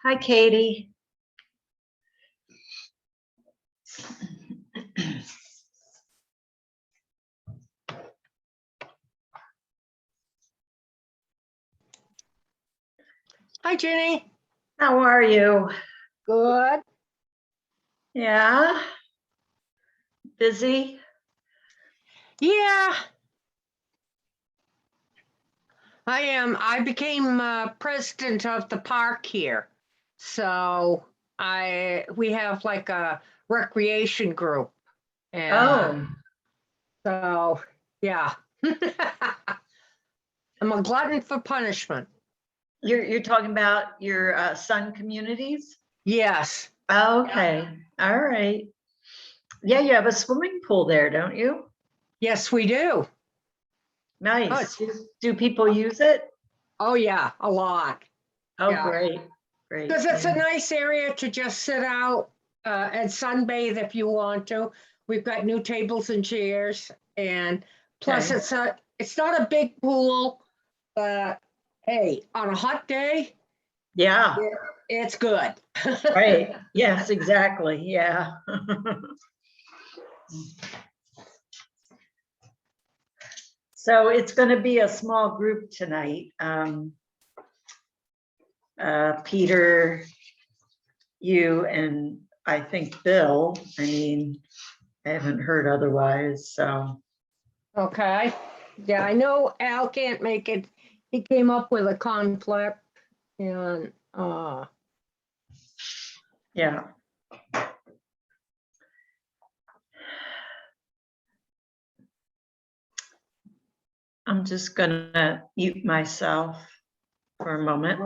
Hi, Katie. Hi, Jenny. How are you? Good. Yeah. Busy? Yeah, I am. I became president of the park here. So we have like a recreation group. And Oh, so, yeah. I'm a glutton for punishment. you're talking about your Sun Communities? Yes. Okay. All right. Yeah, you have a swimming pool there, don't you? Yes, we do. Nice. it's- Do people use it? Oh, yeah, a lot. Oh, Yeah. great. Great. Because it's a Yeah. nice area to just sit out and sunbathe if you want to. We've got new tables and chairs, and plus Okay. it's not a big pool, but hey, on a hot day, Yeah, it's good. right. Yes, exactly. Yeah. So it's going to be a small group tonight. Peter, you, and I think Bill. I mean, I haven't heard otherwise, so. Okay. Yeah, I know Al can't make it. He came up with a conflict, and Yeah. I'm just gonna mute myself for a moment.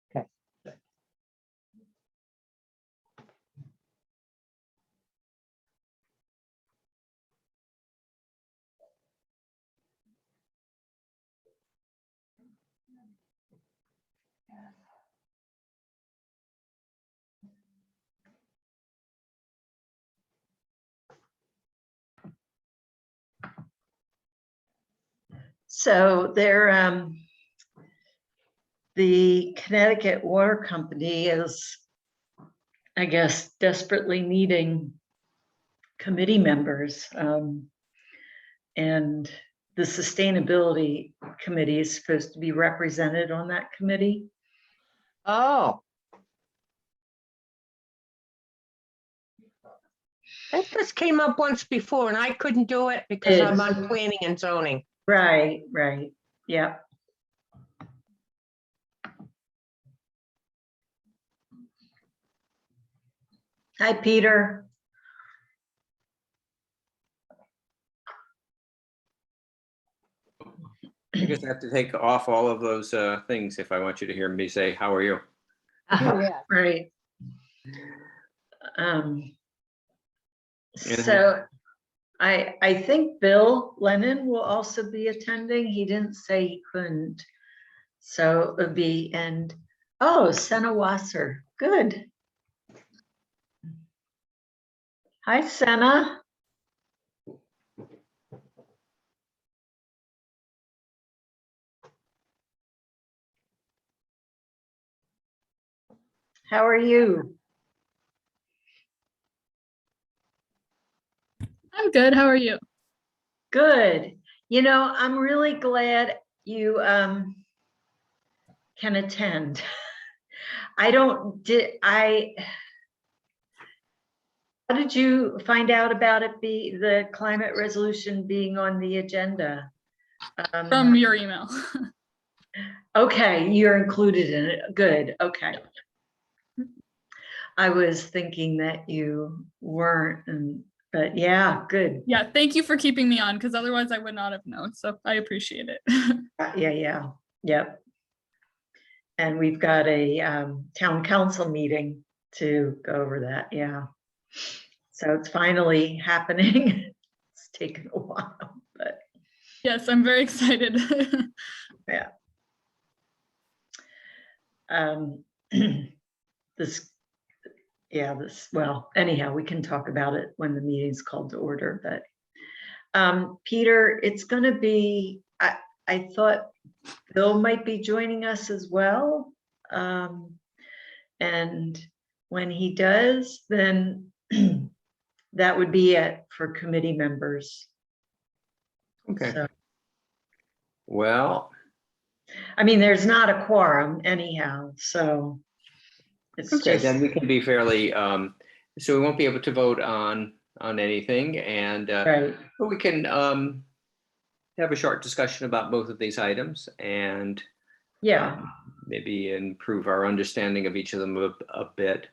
okay. So the Connecticut Water Company is, I guess, desperately needing committee members. And the Sustainability Committee is supposed to be represented on that committee. Oh. I think this came up once before and I couldn't do it because I'm on planning and zoning. Right, right. Yeah. Hi, Peter. I guess I have to take off all of those things if I want you to hear me say, how are you? Yeah. Right. So I think Bill Lennon will also be attending. He didn't say he couldn't. So it would be, and oh, Senna Wasser. Good. Hi, Senna. How are you? I'm good. How are you? Good. You know, I'm really glad you can attend. How did you find out about the climate resolution being on the agenda? From your email. Okay, you're included in it. Good, okay. I was thinking that you weren't, but yeah, good. Yeah, thank you for keeping me on, because otherwise I would not have known. So I appreciate it. Yeah, yep. And we've got a town council meeting to go over that, yeah. So it's finally happening. It's taken a while, but Yes, I'm very excited. yeah. Well, anyhow, we can talk about it when the meeting's called to order, but Peter, it's gonna be, I thought Bill might be joining us as well. And when he does, then that would be it for committee members. Okay. So, Well, I mean, there's not a quorum anyhow, so it's okay, just, then we can be fairly, so we won't be able to vote on anything, and right, but we can have a short discussion about both of these items and yeah. maybe improve our understanding of each of them a bit.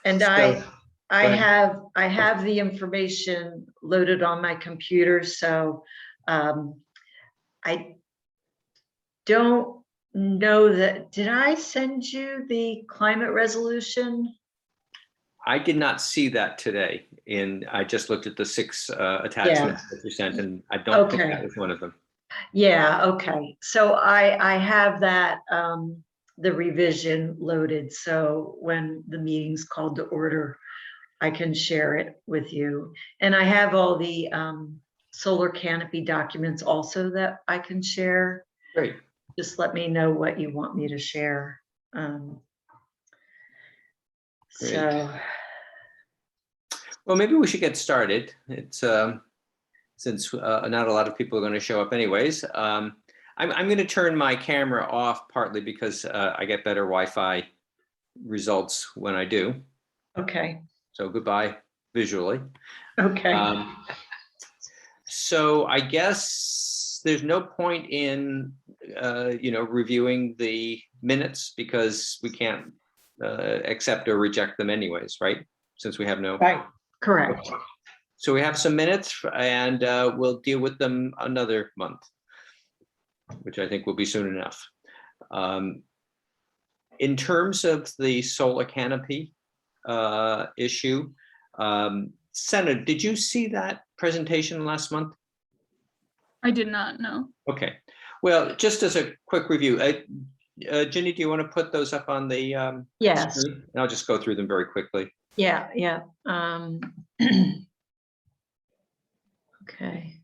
And So, I go ahead. have the information loaded on my computer, so I don't know that, did I send you the climate resolution? I did not see that today, I just looked at the 6 attachments that you sent, and I don't think Okay. that was one of them. Yeah, okay. So I have that, the revision loaded, so when the meeting's called to order, I can share it with you. And I have all the solar canopy documents also that I can share. Great. Just let me know what you want me to share. Great. So, Well, maybe we should get started. It's since not a lot of people are going to show up anyways. I'm going to turn my camera off partly because I get better Wi-Fi results when I do. okay, So goodbye visually. okay. So I guess there's no point in reviewing the minutes because we can't accept or reject them anyways, right? Since we have no. Right, correct. So we have some minutes and we'll deal with them another month, which I think will be soon enough. In terms of the solar canopy issue, Senna, did you see that presentation last month? I did not know. Okay, well, just as a quick review, Ginny, do you want to put those up on the Yes, screen? And I'll just go through them very quickly. yeah. Okay.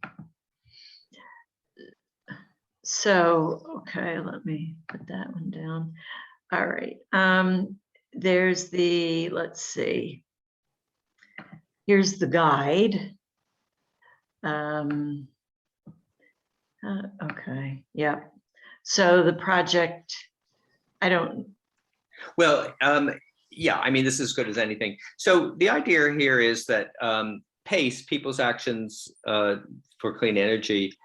So, okay, let me put that one down. All right. There's the, let's see. Here's the guide. Okay, yeah. So the project, Well, yeah, I mean, this is as good as anything. So the idea here is that PACE, People's Actions for Clean Energy,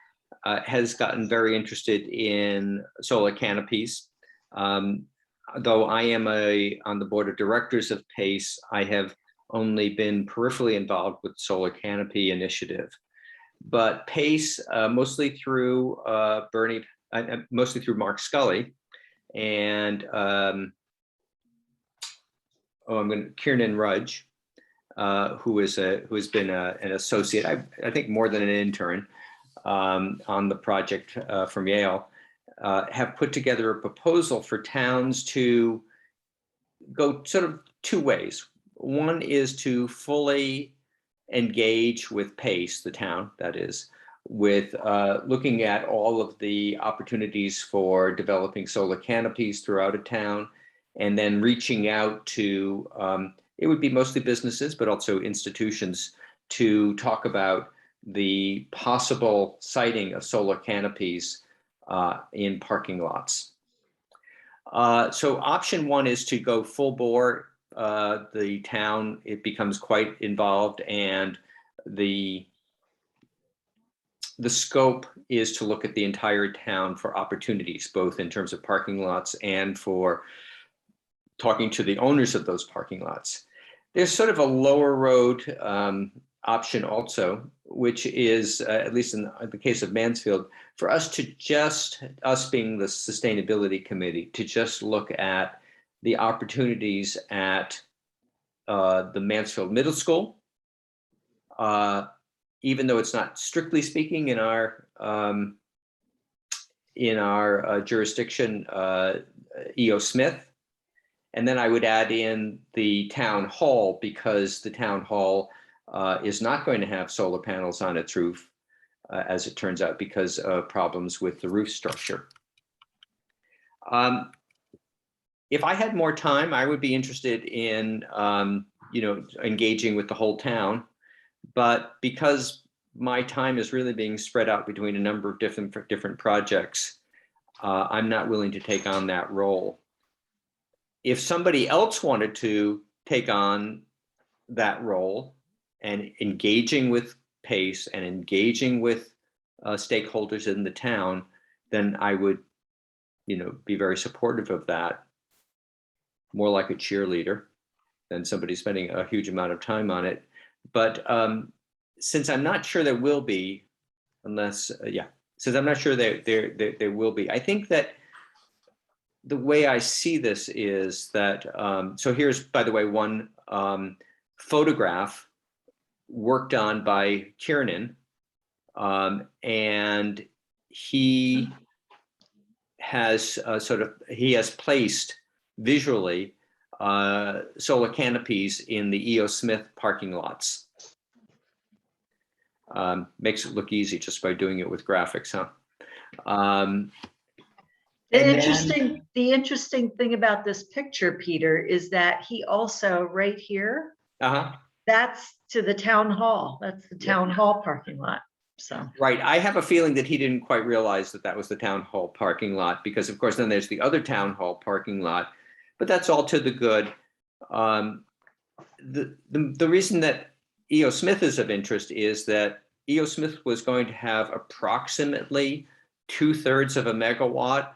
has gotten very interested in solar canopies. Though I am on the board of directors of PACE, I have only been peripherally involved with solar canopy initiative. But PACE, mostly through mostly through Mark Scully, and Kiernan Rudge, who has been an associate, I think more than an intern, on the project from Yale, have put together a proposal for towns to go sort of 2 ways. One is to fully engage with PACE, the town, that is, with looking at all of the opportunities for developing solar canopies throughout a town, and then reaching out to, it would be mostly businesses, but also institutions, to talk about the possible siting of solar canopies in parking lots. So option one is to go full bore. The town, it becomes quite involved, and the scope is to look at the entire town for opportunities, both in terms of parking lots and for talking to the owners of those parking lots. There's sort of a lower road option also, which is, at least in the case of Mansfield, for us to just, us being the sustainability committee, to just look at the opportunities at the Mansfield Middle School, even though it's not strictly speaking in our jurisdiction, E.O. Smith. And then I would add in the town hall, because the town hall is not going to have solar panels on its roof, as it turns out, because of problems with the roof structure. If I had more time, I would be interested in, engaging with the whole town. But because my time is really being spread out between a number of different projects, I'm not willing to take on that role. If somebody else wanted to take on that role and engaging with PACE and engaging with stakeholders in the town, then I would, be very supportive of that. More like a cheerleader than somebody spending a huge amount of time on it. But since I'm not sure there will be, since I'm not sure there will be, I think that the way I see this is that, so here's, by the way, one photograph worked on by Kiernan, and he has he has placed visually solar canopies in the E.O. Smith parking lots. Makes it look easy just by doing it with graphics, huh? The interesting thing about this picture, Peter, is that he also, right here, that's to the town hall. That's the town hall parking lot. So right, I have a feeling that he didn't quite realize that that was the town hall parking lot, because of course then there's the other town hall parking lot, but that's all to the good. The reason that E.O. Smith is of interest is that E.O. Smith was going to have approximately 2/3 of a megawatt,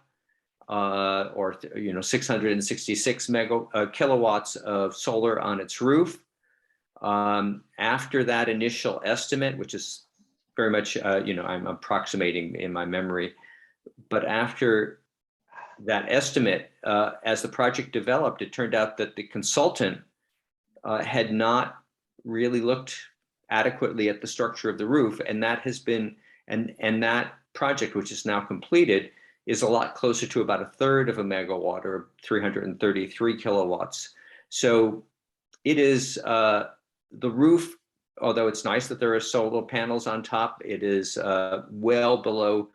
or 666 kilowatts of solar on its roof. After that initial estimate, which is very much, I'm approximating in my memory, but after that estimate, as the project developed, it turned out that the consultant had not really looked adequately at the structure of the roof, and that has been, and that project, which is now completed, is a lot closer to about 1/3 of a megawatt, or 333 kilowatts. So it is the roof, although it's nice that there are solar panels on top, it is well below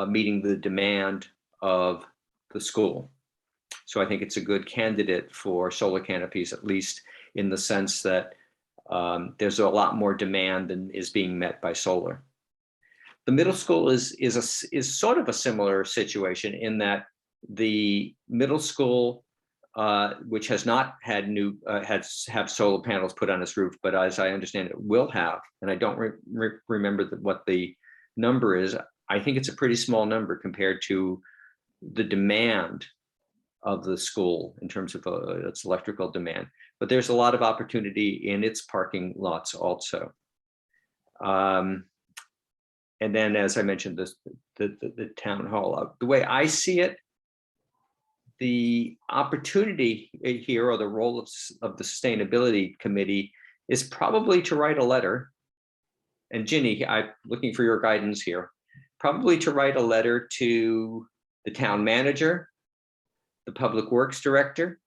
meeting the demand of the school. So I think it's a good candidate for solar canopies, at least in the sense that there's a lot more demand than is being met by solar. The middle school is sort of a similar situation in that the middle school, which has not had have solar panels put on its roof, but as I understand it, will have, and I don't remember what the number is. I think it's a pretty small number compared to the demand of the school in terms of its electrical demand. But there's a lot of opportunity in its parking lots also. And then, as I mentioned, the town hall. The way I see it, the opportunity here, or the role of the sustainability committee, is probably to write a letter. And Ginny, I'm looking for your guidance here. Probably to write a letter to the town manager, the public works director,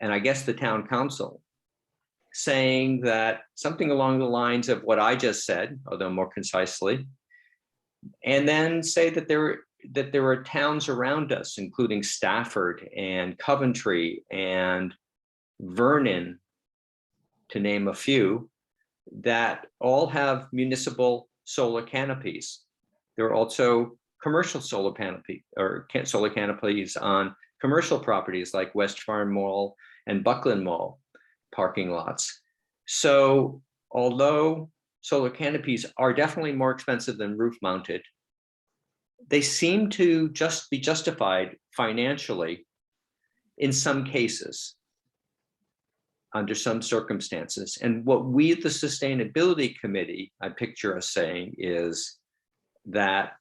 and I guess the town council, saying that something along the lines of what I just said, although more concisely, and then say that there are towns around us, including Stafford and Coventry and Vernon, to name a few, that all have municipal solar canopies. There are also commercial solar solar canopies on commercial properties like West Farm Mall and Buckland Mall parking lots. So although solar canopies are definitely more expensive than roof mounted, they seem to just be justified financially in some cases, under some circumstances. And what we at the Sustainability Committee, I picture us saying, is that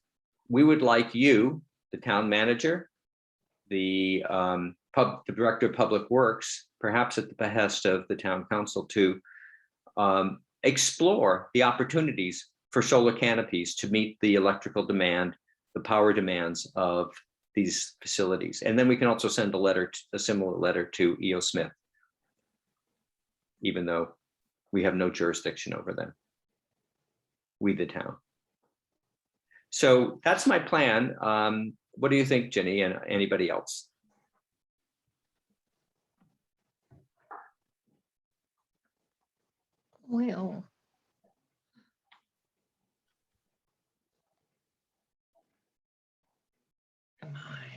we would like you, the town manager, the director of public works, perhaps at the behest of the town council, to explore the opportunities for solar canopies to meet the electrical demand, the power demands of these facilities. And then we can also send a similar letter to E.O. Smith, even though we have no jurisdiction over them, we the town. So that's my plan. What do you think, Jenny, and anybody else? Well. Am I?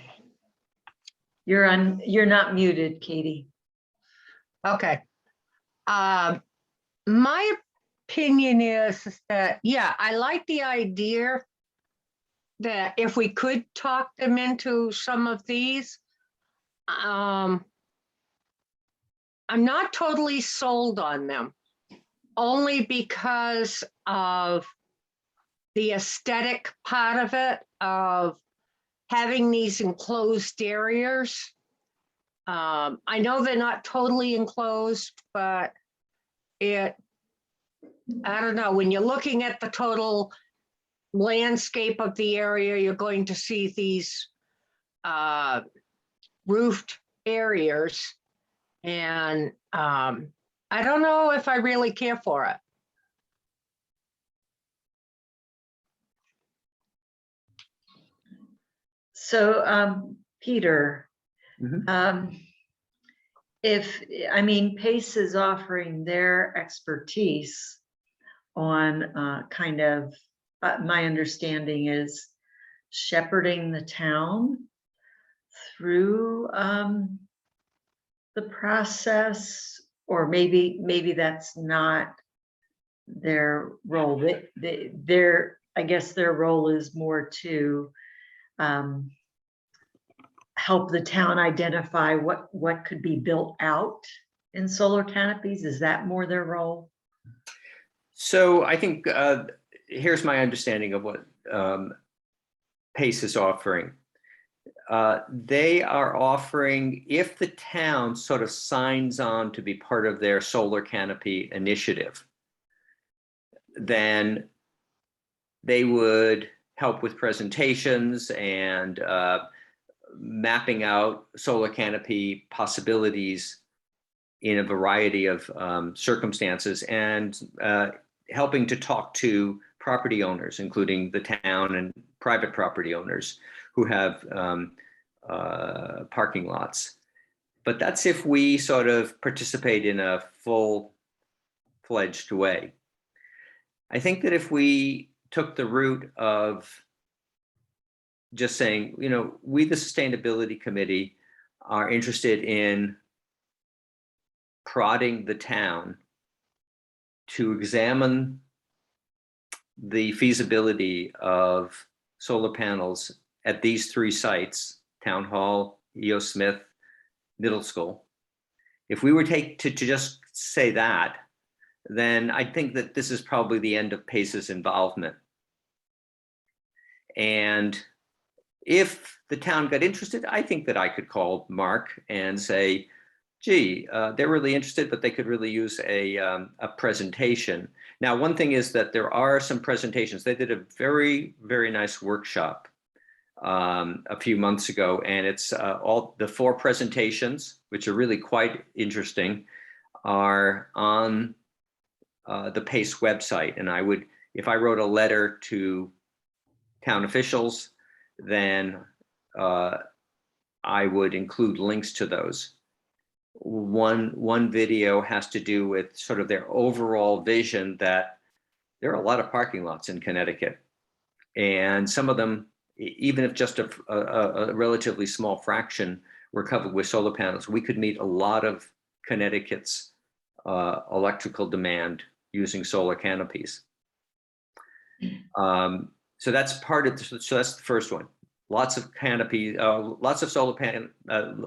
You're not muted, Katie. Okay. My opinion is that, yeah, I like the idea that if we could talk them into some of these, I'm not totally sold on them, only because of the aesthetic part of it, of having these enclosed areas. I know they're not totally enclosed, but I don't know, when you're looking at the total landscape of the area, you're going to see these roofed areas. And I don't know if I really care for it. So, Peter, Mhm. I mean, PACE is offering their expertise on kind of, my understanding is shepherding the town through the process, or maybe that's not their role. I guess their role is more to help the town identify what could be built out in solar canopies. Is that more their role? So I think here's my understanding of what PACE is offering. They are offering, if the town sort of signs on to be part of their solar canopy initiative, then they would help with presentations and mapping out solar canopy possibilities in a variety of circumstances, and helping to talk to property owners, including the town and private property owners who have parking lots. But that's if we sort of participate in a full-fledged way. I think that if we took the route of just saying, you know, we, the Sustainability Committee, are interested in prodding the town to examine the feasibility of solar panels at these three sites, Town Hall, E.O. Smith, Middle School. If we were to just say that, then I think that this is probably the end of PACE's involvement. And if the town got interested, I think that I could call Mark and say, gee, they're really interested, but they could really use a presentation. Now, one thing is that there are some presentations. They did a very, very nice workshop a few months ago, and it's all the 4 presentations, which are really quite interesting, are on the PACE website. And I would, if I wrote a letter to town officials, then I would include links to those. one video has to do with sort of their overall vision that there are a lot of parking lots in Connecticut. And some of them, even if just a relatively small fraction were covered with solar panels, we could meet a lot of Connecticut's electrical demand using solar canopies. So that's part of, so that's the first one. Lots of canopy, lots of solar panel,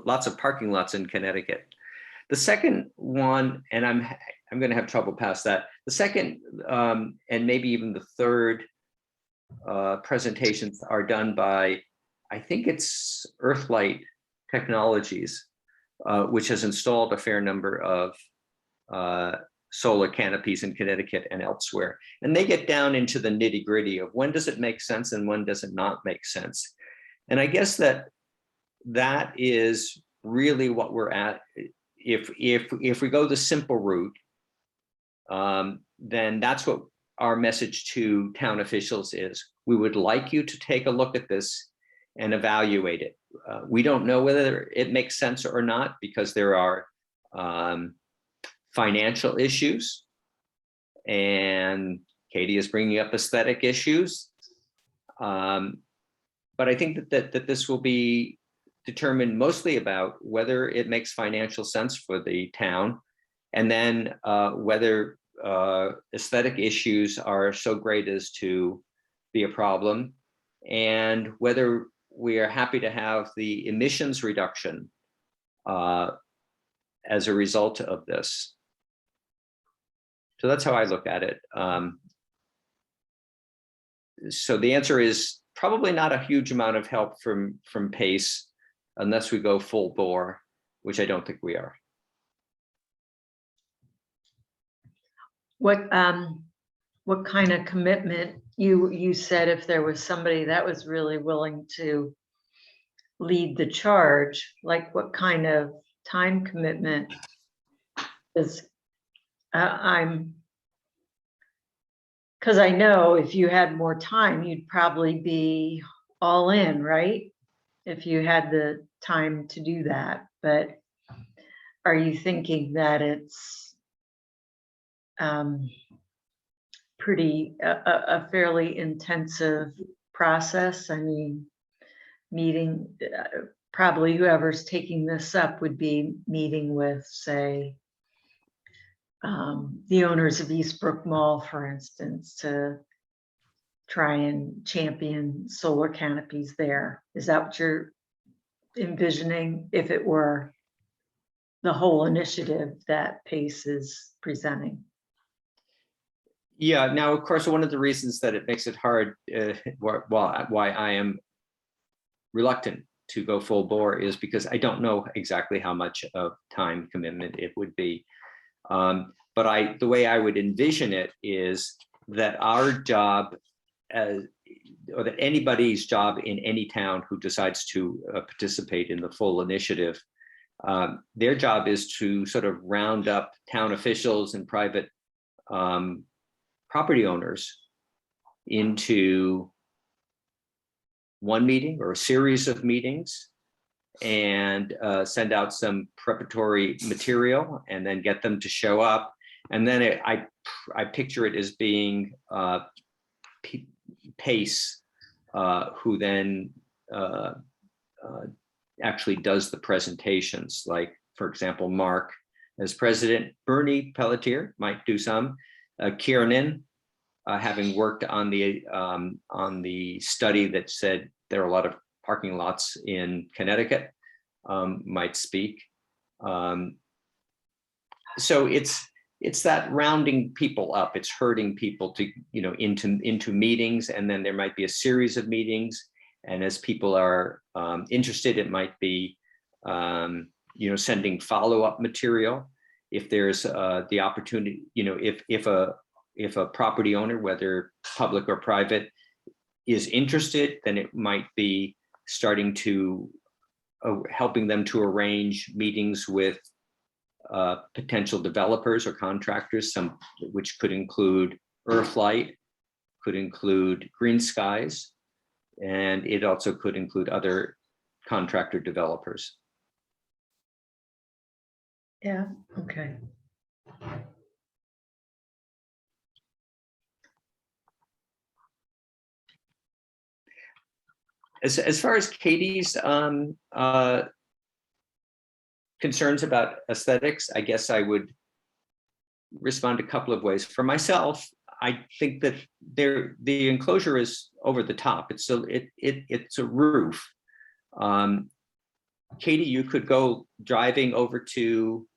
lots of parking lots in Connecticut. The second one, and I'm going to have trouble past that. The second, and maybe even the third presentations are done by, I think it's Earthlight Technologies, which has installed a fair number of solar canopies in Connecticut and elsewhere. And they get down into the nitty gritty of when does it make sense and when does it not make sense. And I guess that is really what we're at. If we go the simple route, then that's what our message to town officials is. We would like you to take a look at this and evaluate it. We don't know whether it makes sense or not because there are financial issues, and Katie is bringing up aesthetic issues. But I think that this will be determined mostly about whether it makes financial sense for the town, and then whether aesthetic issues are so great as to be a problem, and whether we are happy to have the emissions reduction as a result of this. So that's how I look at it. So the answer is probably not a huge amount of help from PACE unless we go full bore, which I don't think we are. What kind of commitment, you said if there was somebody that was really willing to lead the charge, like what kind of time commitment is, because I know if you had more time, you'd probably be all in, right? If you had the time to do that. But are you thinking that it's pretty a fairly intensive process? I mean, meeting, probably whoever's taking this up would be meeting with, say, the owners of Eastbrook Mall, for instance, to try and champion solar canopies there. Is that what you're envisioning if it were the whole initiative that PACE is presenting? Yeah, now, of course, one of the reasons that it makes it hard, why I am reluctant to go full bore is because I don't know exactly how much of time commitment it would be. But the way I would envision it is that our job, or that anybody's job in any town who decides to participate in the full initiative, their job is to sort of round up town officials and private property owners into one meeting or a series of meetings and send out some preparatory material and then get them to show up. And then I picture it as being PACE, who then actually does the presentations. Like, for example, Mark as president, Bernie Pelletier might do some. Kiernan, having worked on the study that said there are a lot of parking lots in Connecticut, might speak. So it's that rounding people up. It's herding people to, into meetings, and then there might be a series of meetings. And as people are interested, it might be, sending follow-up material. If there's the opportunity, if a property owner, whether public or private, is interested, then it might be starting to helping them to arrange meetings with potential developers or contractors, some which could include Earthlight, could include Green Skies, and it also could include other contractor developers. Yeah, okay. As far as Katie's concerns about aesthetics, I guess I would respond a couple of ways. For myself, I think that the enclosure is over the top. It's a roof. Katie, you could go driving over to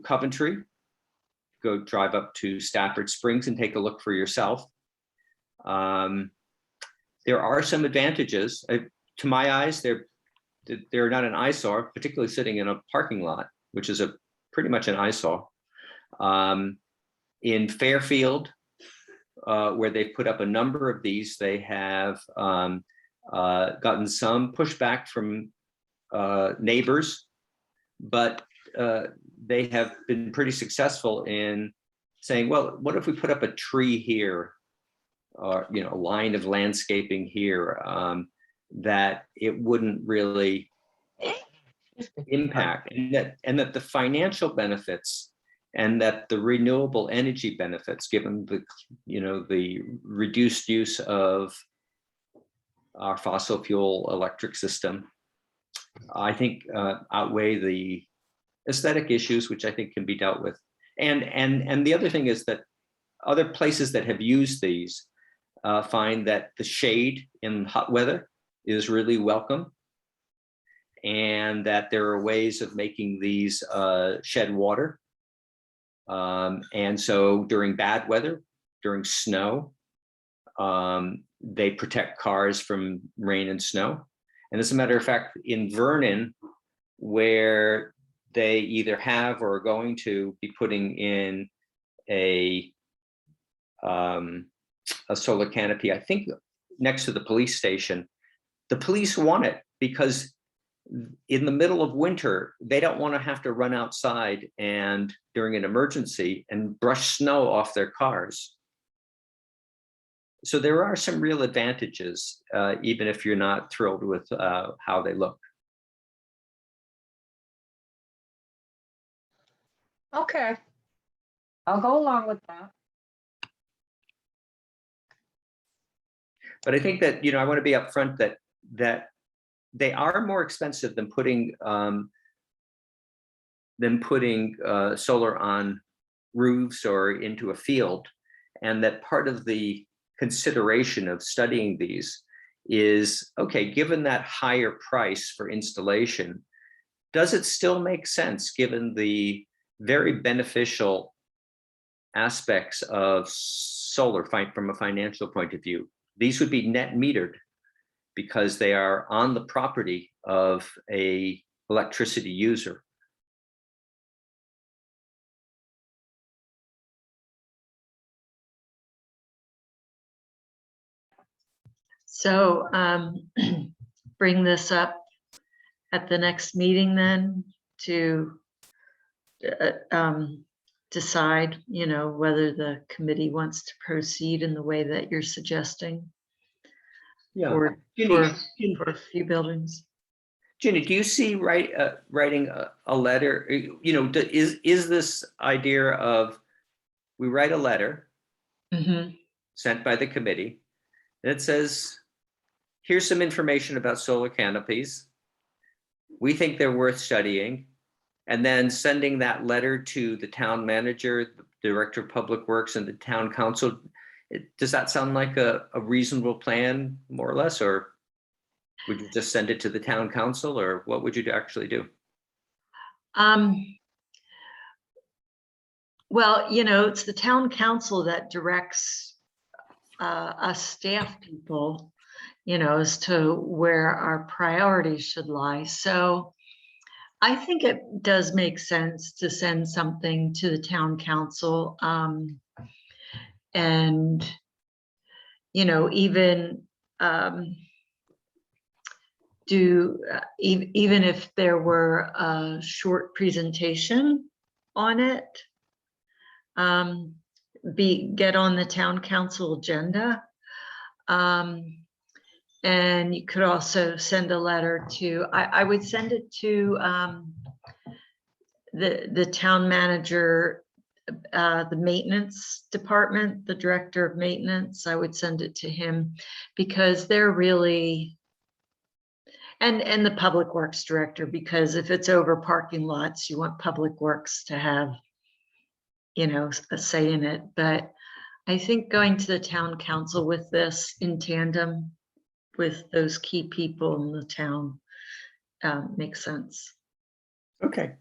Coventry, go drive up to Stafford Springs and take a look for yourself. There are some advantages. To my eyes, they're not an eyesore, particularly sitting in a parking lot, which is pretty much an eyesore. In Fairfield, where they've put up a number of these, they have gotten some pushback from neighbors, but they have been pretty successful in saying, well, what if we put up a tree here, or a line of landscaping here, that it wouldn't really impact, and that the financial benefits and that the renewable energy benefits, given the reduced use of our fossil fuel electric system, I think outweigh the aesthetic issues, which I think can be dealt with. And the other thing is that other places that have used these find that the shade in hot weather is really welcome, and that there are ways of making these shed water. And so during bad weather, during snow, they protect cars from rain and snow. And as a matter of fact, in Vernon, where they either have or are going to be putting in a solar canopy, I think next to the police station, the police want it because in the middle of winter, they don't want to have to run outside and during an emergency and brush snow off their cars. So there are some real advantages, even if you're not thrilled with how they look. Okay. I'll go along with that. But I think that, I want to be upfront that they are more expensive than putting solar on roofs or into a field, and that part of the consideration of studying these is, okay, given that higher price for installation, does it still make sense given the very beneficial aspects of solar from a financial point of view? These would be net metered because they are on the property of a electricity user. So bring this up at the next meeting then to decide, whether the committee wants to proceed in the way that you're suggesting. Yeah. For a few buildings. Ginny, do you see writing a letter? Is this idea of we write a letter sent by the committee that says, here's some information about solar canopies. We think they're worth studying. And then sending that letter to the town manager, the director of public works, and the town council. Does that sound like a reasonable plan, more or less? Or would you just send it to the town council, or what would you actually do? Well, it's the town council that directs us staff people, as to where our priorities should lie. So I think it does make sense to send something to the town council. And, even even if there were a short presentation on it, get on the town council agenda. And you could also send a letter to, I would send it to the town manager, the maintenance department, the director of maintenance, I would send it to him because they're really, and the public works director, because if it's over parking lots, you want public works to have, a say in it. But I think going to the town council with this in tandem with those key people in the town makes sense. Okay.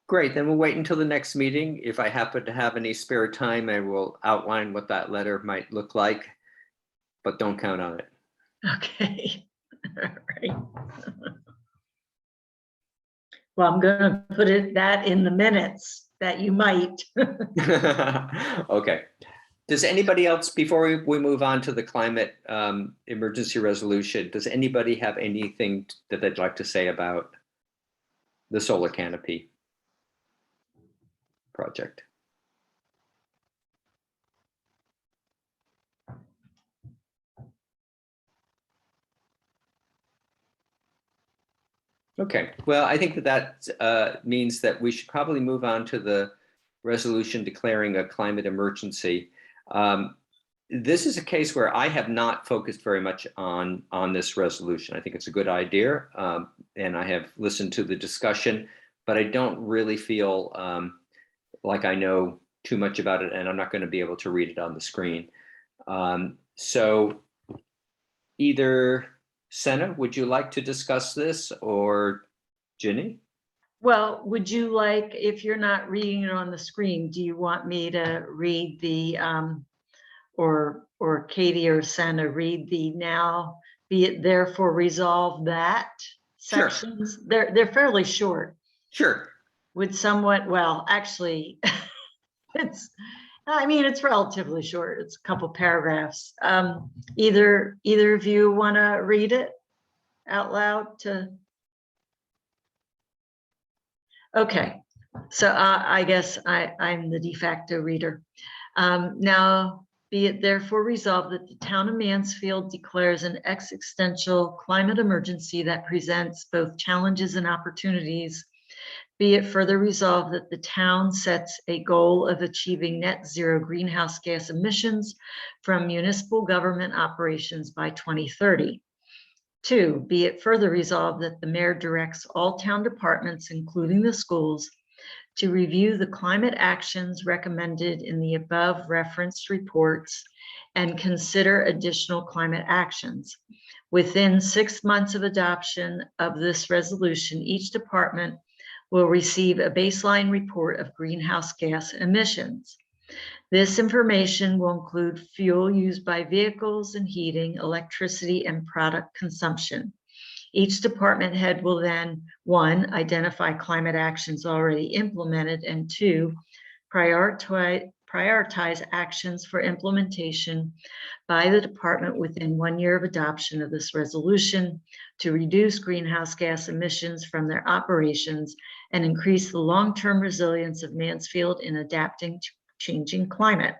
Great, then we'll wait until the next meeting. If I happen to have any spare time, I will outline what that letter might look like, but don't count on it. Okay, all right. Well, I'm gonna put that in the minutes that you might. Okay. Does anybody else, before we move on to the climate emergency resolution, does anybody have anything that they'd like to say about the solar canopy project? Okay, well, I think that means that we should probably move on to the resolution declaring a climate emergency. This is a case where I have not focused very much on this resolution. I think it's a good idea, and I have listened to the discussion, but I don't really feel like I know too much about it, and I'm not going to be able to read it on the screen. So either Senna, would you like to discuss this, or Ginny? Well, would you like, if you're not reading it on the screen, do you want me to read the, or Katie or Senna read the now be it therefore resolved that Sure. sections? They're fairly short. Sure. Would somewhat, well, actually, it's relatively short. It's a couple paragraphs. Either of you want to read it out loud to? Okay, so I guess I'm the de facto reader. Now, be it therefore resolved that the town of Mansfield declares an existential climate emergency that presents both challenges and opportunities. Be it further resolved that the town sets a goal of achieving net zero greenhouse gas emissions from municipal government operations by 2030. 2, be it further resolved that the mayor directs all town departments, including the schools, to review the climate actions recommended in the above referenced reports and consider additional climate actions. Within 6 months of adoption of this resolution, each department will receive a baseline report of greenhouse gas emissions. This information will include fuel used by vehicles and heating, electricity, and product consumption. Each department head will then, 1, identify climate actions already implemented, and 2, prioritize actions for implementation by the department within 1 year of adoption of this resolution to reduce greenhouse gas emissions from their operations and increase the long-term resilience of Mansfield in adapting to changing climate.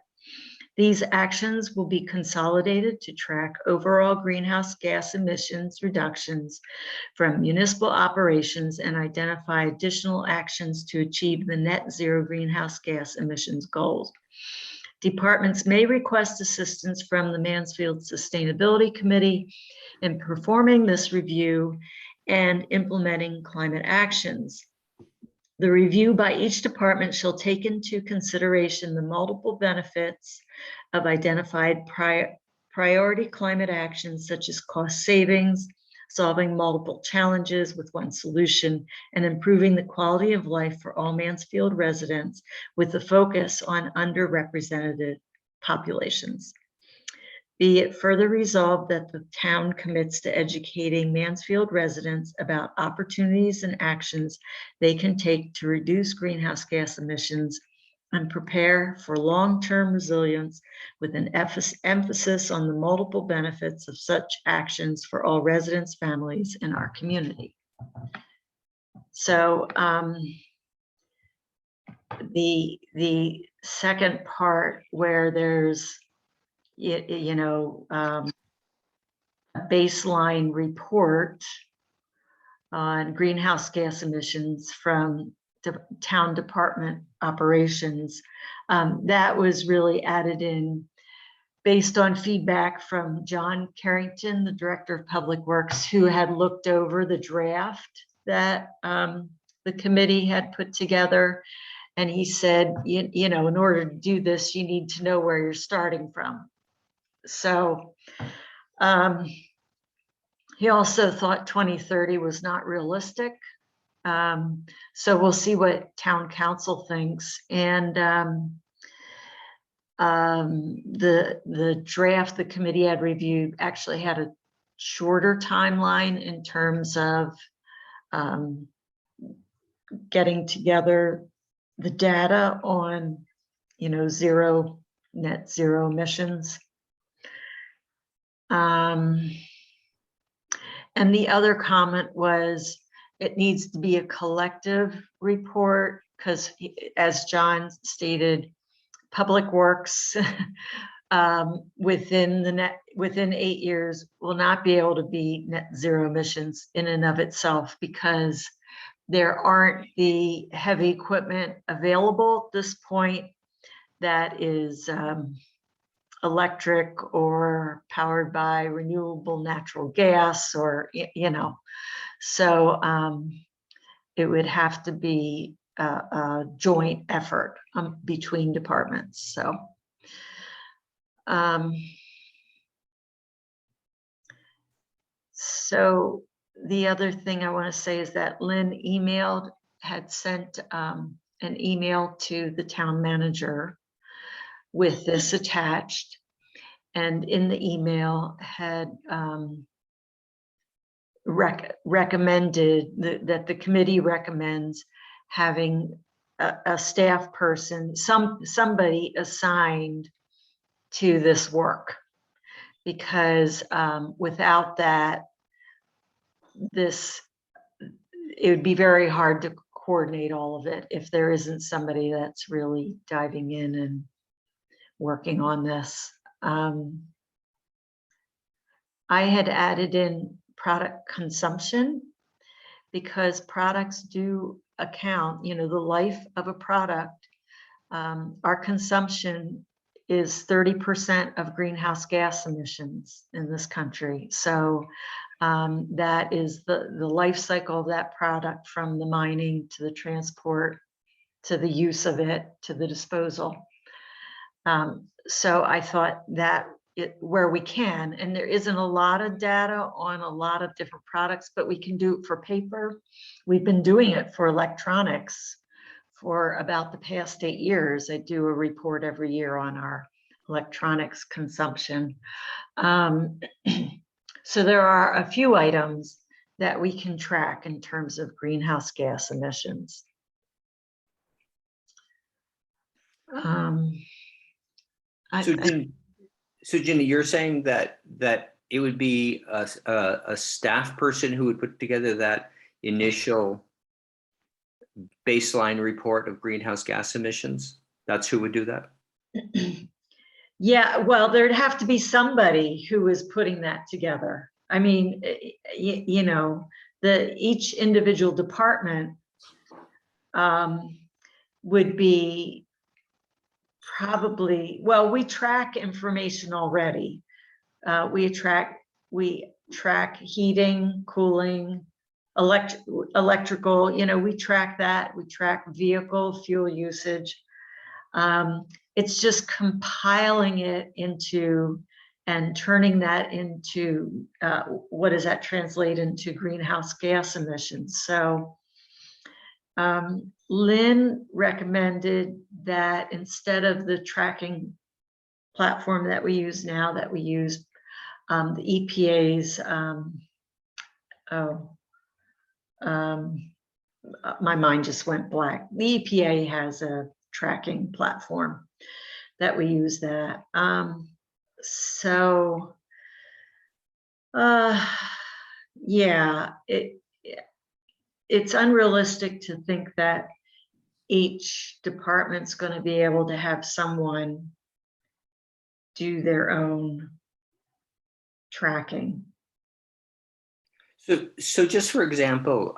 These actions will be consolidated to track overall greenhouse gas emissions reductions from municipal operations and identify additional actions to achieve the net zero greenhouse gas emissions goals. Departments may request assistance from the Mansfield Sustainability Committee in performing this review and implementing climate actions. The review by each department shall take into consideration the multiple benefits of identified priority climate actions, such as cost savings, solving multiple challenges with one solution, and improving the quality of life for all Mansfield residents with a focus on underrepresented populations. Be it further resolved that the town commits to educating Mansfield residents about opportunities and actions they can take to reduce greenhouse gas emissions and prepare for long-term resilience with an emphasis on the multiple benefits of such actions for all residents, families, and our community. So the second part where there's a baseline report, on greenhouse gas emissions from town department operations. That was really added in based on feedback from John Carrington, the Director of Public Works, who had looked over the draft that the committee had put together. And he said, you know, in order to do this, you need to know where you're starting from. So he also thought 2030 was not realistic. So we'll see what town council thinks. And the draft the committee had reviewed actually had a shorter timeline in terms of getting together the data on, you know, net zero emissions. And the other comment was it needs to be a collective report because, as John stated, Public Works within 8 years will not be able to be net zero emissions in and of itself because there aren't the heavy equipment available at this point that is electric or powered by renewable natural gas, or, you know, so it would have to be a joint effort between departments. So the other thing I want to say is that Lynn had sent an email to the town manager with this attached, and in the email had recommended that the committee recommends having a staff person, somebody assigned to this work, because without that, it would be very hard to coordinate all of it if there isn't somebody that's really diving in and working on this. I had added in product consumption because products do account, you know, the life of a product. Our consumption is 30% of greenhouse gas emissions in this country. So that is the life cycle of that product, from the mining to the transport to the use of it to the disposal. So I thought that where we can, and there isn't a lot of data on a lot of different products, but we can do it for paper. We've been doing it for electronics for about the past 8 years. I do a report every year on our electronics consumption. So there are a few items that we can track in terms of greenhouse gas emissions. So Ginny, you're saying that it would be a staff person who would put together that initial baseline report of greenhouse gas emissions? That's who would do that? Yeah, well, there'd have to be somebody who is putting that together. I mean, you know, each individual department would be probably, well, we track information already. We track heating, cooling, electrical, you know, we track that. We track vehicle fuel usage. It's just compiling it into and turning that into what does that translate into greenhouse gas emissions. So Lynn recommended that instead of the tracking platform that we use now, that we use the EPA's, my mind just went blank. The EPA has a tracking platform that we use that. Yeah, it's unrealistic to think that each department's going to be able to have someone do their own tracking. So just for example,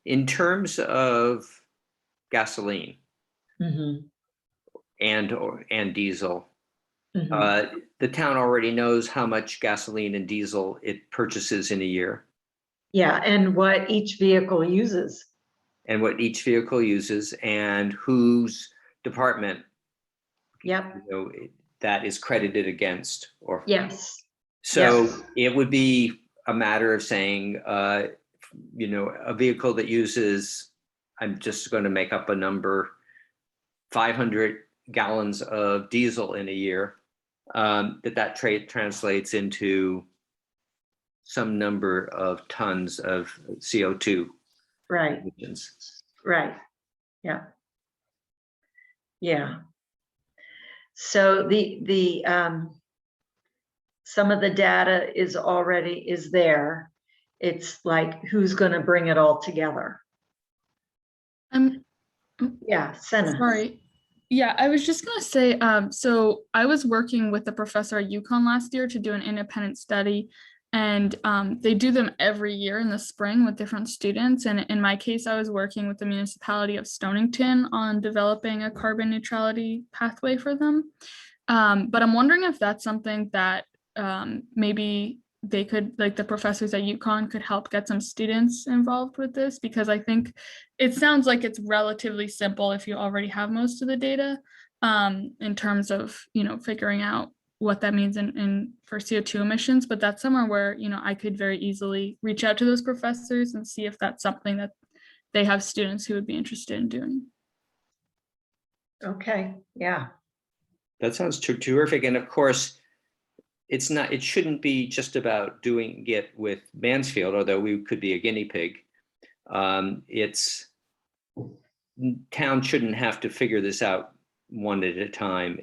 in terms of gasoline Mhm, and diesel, mhm. the town already knows how much gasoline and diesel it purchases in a year Yeah, and what each vehicle uses. and what each vehicle uses and whose department, Yep, that is credited against. Or yes, so yes, it would be a matter of saying, a vehicle that uses, I'm just going to make up a number, 500 gallons of diesel in a year, that translates into some number of tons of CO2 right, emissions. right, yeah. Yeah. So some of the data is there. It's like, who's gonna bring it all together? I'm Yeah, Senna. sorry. Yeah, I was just gonna say, so I was working with a professor at UConn last year to do an independent study. And they do them every year in the spring with different students. And in my case, I was working with the municipality of Stonington on developing a carbon neutrality pathway for them. But I'm wondering if that's something that maybe they could, like the professors at UConn could help get some students involved with this, because I think it sounds like it's relatively simple if you already have most of the data in terms of, figuring out what that means in for CO2 emissions. But that's somewhere where, I could very easily reach out to those professors and see if that's something that they have students who would be interested in doing. Okay, yeah, That sounds terrific. And of course, it shouldn't be just about doing it with Mansfield, although we could be a guinea pig. It's town shouldn't have to figure this out one at a time.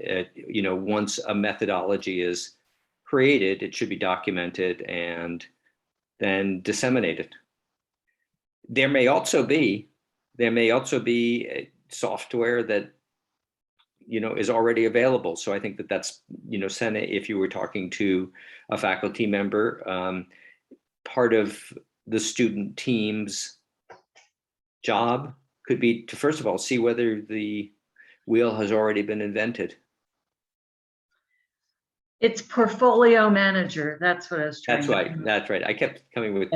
Once a methodology is created, it should be documented and then disseminated. There may also be software that is already available. So I think that's Senna, if you were talking to a faculty member, part of the student team's job could be to, first of all, see whether the wheel has already been invented. it's portfolio manager. That's what I was trying That's to. right. That's right. I kept coming with.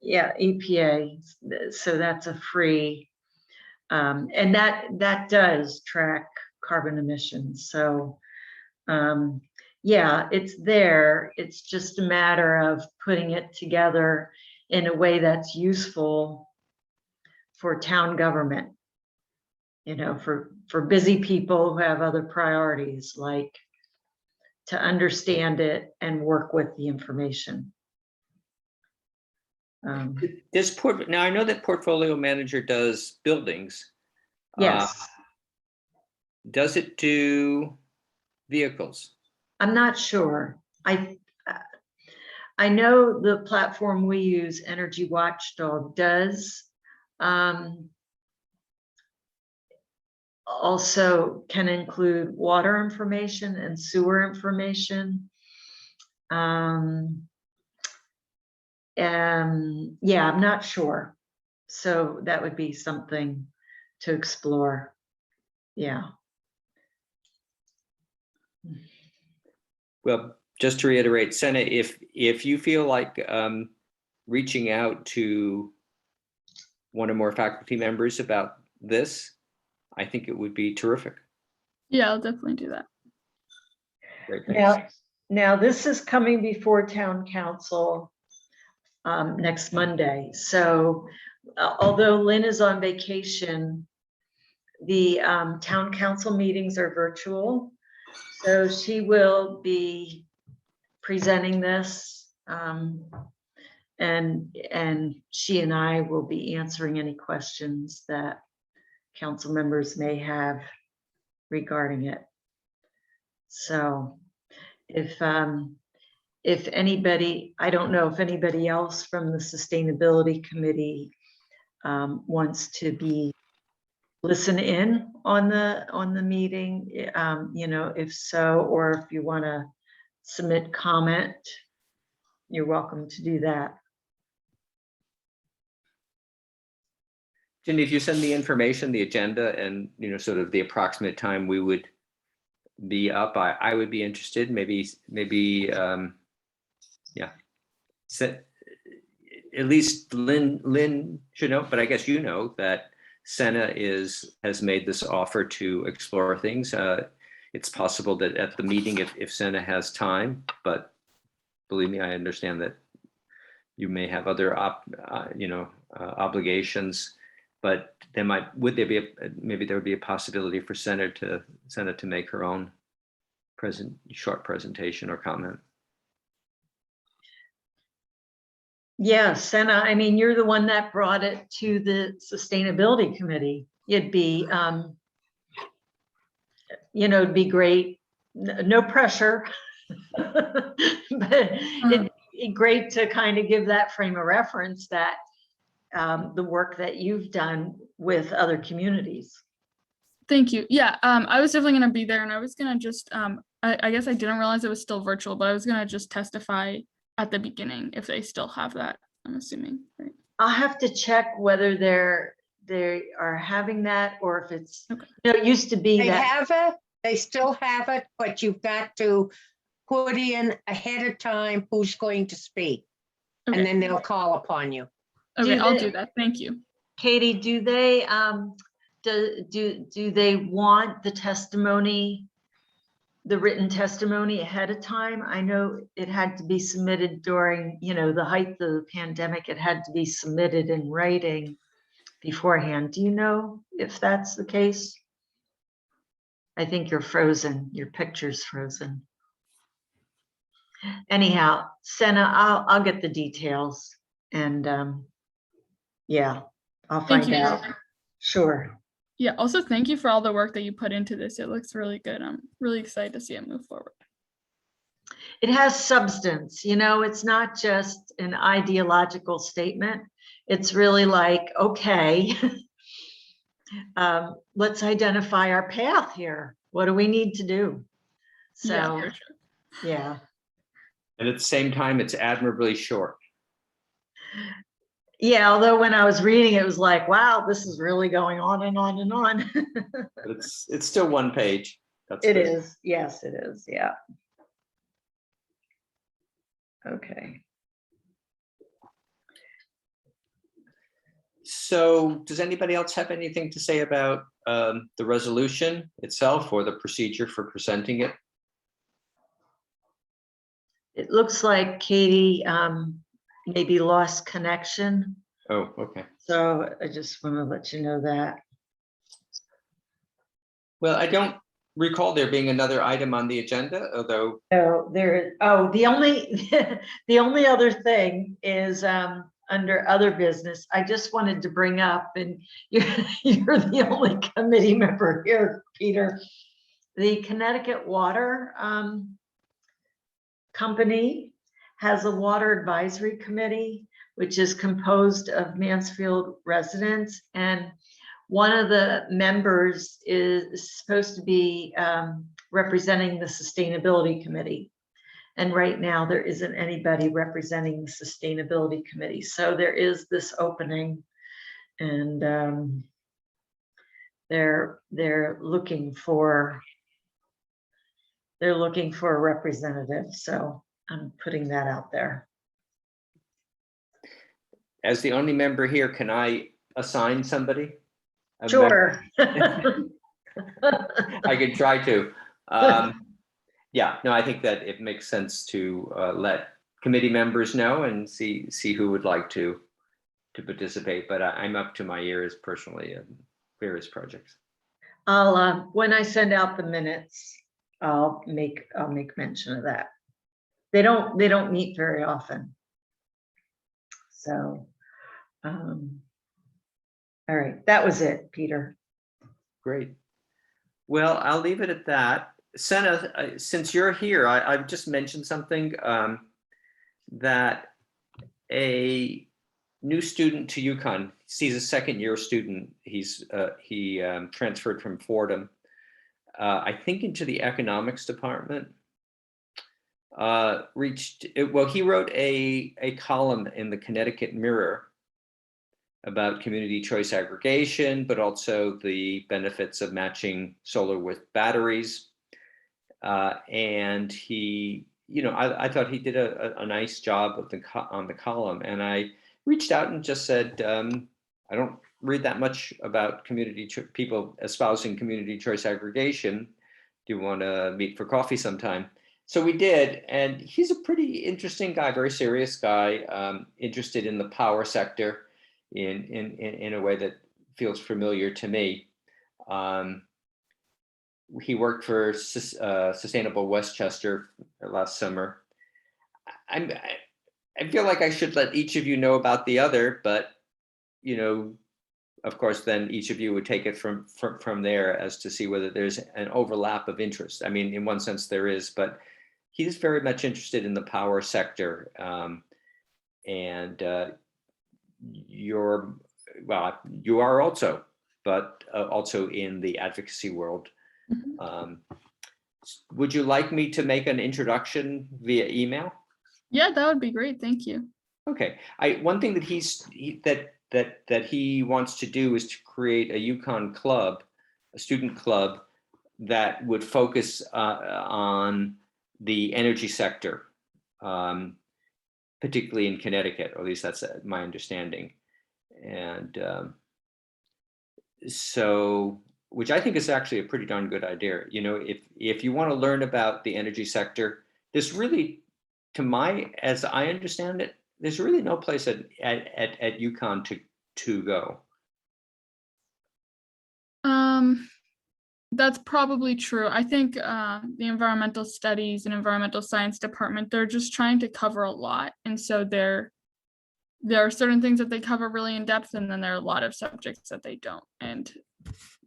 Yeah, EPA. So that's a free, and that does track carbon emissions. So, yeah, it's there. It's just a matter of putting it together in a way that's useful for town government. For busy people who have other priorities, like to understand it and work with the information. Now I know that portfolio manager does buildings. Yes, Does it do vehicles? I'm not sure. I know the platform we use, Energy Watchdog, does. Also can include water information and sewer information. And yeah, I'm not sure. So that would be something to explore. Yeah. Well, just to reiterate, Senna, if you feel like reaching out to one or more faculty members about this, I think it would be terrific. Yeah, I'll definitely do that. Great, thanks. Now this is coming before town council next Monday. So although Lynn is on vacation, the town council meetings are virtual. So she will be presenting this, and she and I will be answering any questions that council members may have regarding it. So if anybody, I don't know if anybody else from the sustainability committee wants to listen in on the meeting, if so, or if you want to submit comment, you're welcome to do that. Ginny, if you send the information, the agenda, and sort of the approximate time we would be up, I would be interested. Maybe yeah. At least Lynn should know, but I guess you know that Senna has made this offer to explore things. It's possible that at the meeting, if Senna has time, but believe me, I understand that you may have other obligations. But would there be maybe there would be a possibility for Senna to make her own short presentation or comment? Yeah, Senna, I mean, you're the one that brought it to the Sustainability Committee. It'd be, it'd be great. No pressure. But it'd be great to kind of give that frame of reference that the work that you've done with other communities. Thank you. Yeah, I was definitely going to be there, and I was going to just, I guess I didn't realize it was still virtual, but I was going to just testify at the beginning if they still have that, I'm assuming. Right? I'll have to check whether they are having that or if it's, Okay. it used to be They that. have it, they still have it, but you've got to put in ahead of time who's going to speak. Okay. And then they'll call upon you. Okay, I'll they- do that. Thank you. Katie, do they do they want the testimony, the written testimony ahead of time? I know it had to be submitted during, the height of the pandemic. It had to be submitted in writing beforehand. Do you know if that's the case? I think you're frozen. Your picture's frozen. Anyhow, Senna, I'll get the details and yeah, I'll Thank find you. out. Sure. Yeah, also thank you for all the work that you put into this. It looks really good. I'm really excited to see it move forward. It has substance, it's not just an ideological statement. It's really like, okay, let's identify our path here. What do we need to do? So, Yeah, for sure. yeah. And at the same time, it's admirably short. Yeah, although when I was reading, it was like, wow, this is really going on and on and on. But it's still one page. That's It good. is. Yes, it is. Yeah. Okay. So does anybody else have anything to say about the resolution itself or the procedure for presenting it? It looks like Katie maybe lost connection. Oh, okay. So I just want to let you know that. Well, I don't recall there being another item on the agenda, although. So the only other thing is under other business, I just wanted to bring up, and you're the only committee member here, Peter, the Connecticut Water Company has a water advisory committee, which is composed of Mansfield residents. And one of the members is supposed to be representing the Sustainability Committee. And right now there isn't anybody representing the Sustainability Committee. So there is this opening, and they're looking for a representative. So I'm putting that out there. As the only member here, can I assign somebody? Sure. I could try to. Yeah, no, I think that it makes sense to let committee members know and see who would like to participate. But I'm up to my ears personally in various projects. I'll when I send out the minutes, I'll make mention of that. They don't meet very often. So, all right, that was it, Peter. Great. Well, I'll leave it at that. Senna, since you're here, I've just mentioned something that a new student to UConn, he's a second-year student. He transferred from Fordham, I think, into the economics department. he wrote a column in the Connecticut Mirror about community choice aggregation, but also the benefits of matching solar with batteries. And he, I thought he did a nice job on the column. And I reached out and just said, I don't read that much about people espousing community choice aggregation. Do you want to meet for coffee sometime? So we did, and he's a pretty interesting guy, very serious guy, interested in the power sector in a way that feels familiar to me. He worked for Sustainable Westchester last summer. I feel like I should let each of you know about the other, but of course, then each of you would take it from there as to see whether there's an overlap of interest. I mean, in one sense there is, but he's very much interested in the power sector. And you are also, but also in the advocacy world. Would you like me to make an introduction via email? Yeah, that would be great. Thank you. Okay. One thing that he wants to do is to create a UConn club, a student club that would focus on the energy sector, particularly in Connecticut, or at least that's my understanding. And so, which I think is actually a pretty darn good idea. If you want to learn about the energy sector, there's really, as I understand it, there's really no place at UConn to go. That's probably true. I think the environmental studies and environmental science department, they're just trying to cover a lot. And so there are certain things that they cover really in depth, and then there are a lot of subjects that they don't. And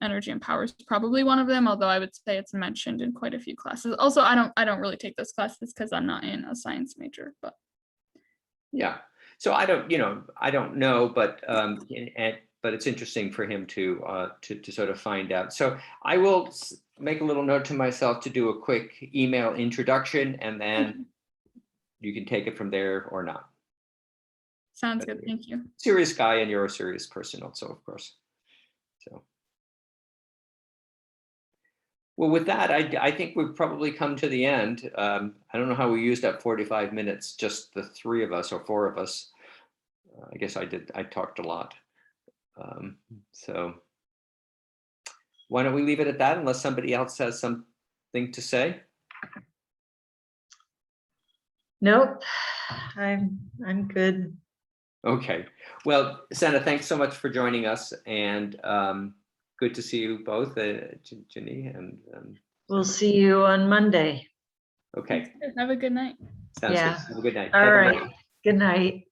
energy and power is probably one of them, although I would say it's mentioned in quite a few classes. Also, I don't really take those classes because I'm not in a science major, but yeah. So I don't know, but but it's interesting for him to sort of find out. So I will make a little note to myself to do a quick email introduction, and then you can take it from there or not. Sounds good. Thank you. Serious guy, and you're a serious person also, of course. So, well, with that, I think we've probably come to the end. I don't know how we used up 45 minutes, just the three of us or four of us. I guess I talked a lot. So why don't we leave it at that, unless somebody else has something to say? Nope, I'm good. Okay. Well, Santa, thanks so much for joining us, and good to see you both, Ginny, and We'll see you on Monday. okay. Have a good night. Sounds Yeah. good. Have a good night. All Bye-bye. right. Good night.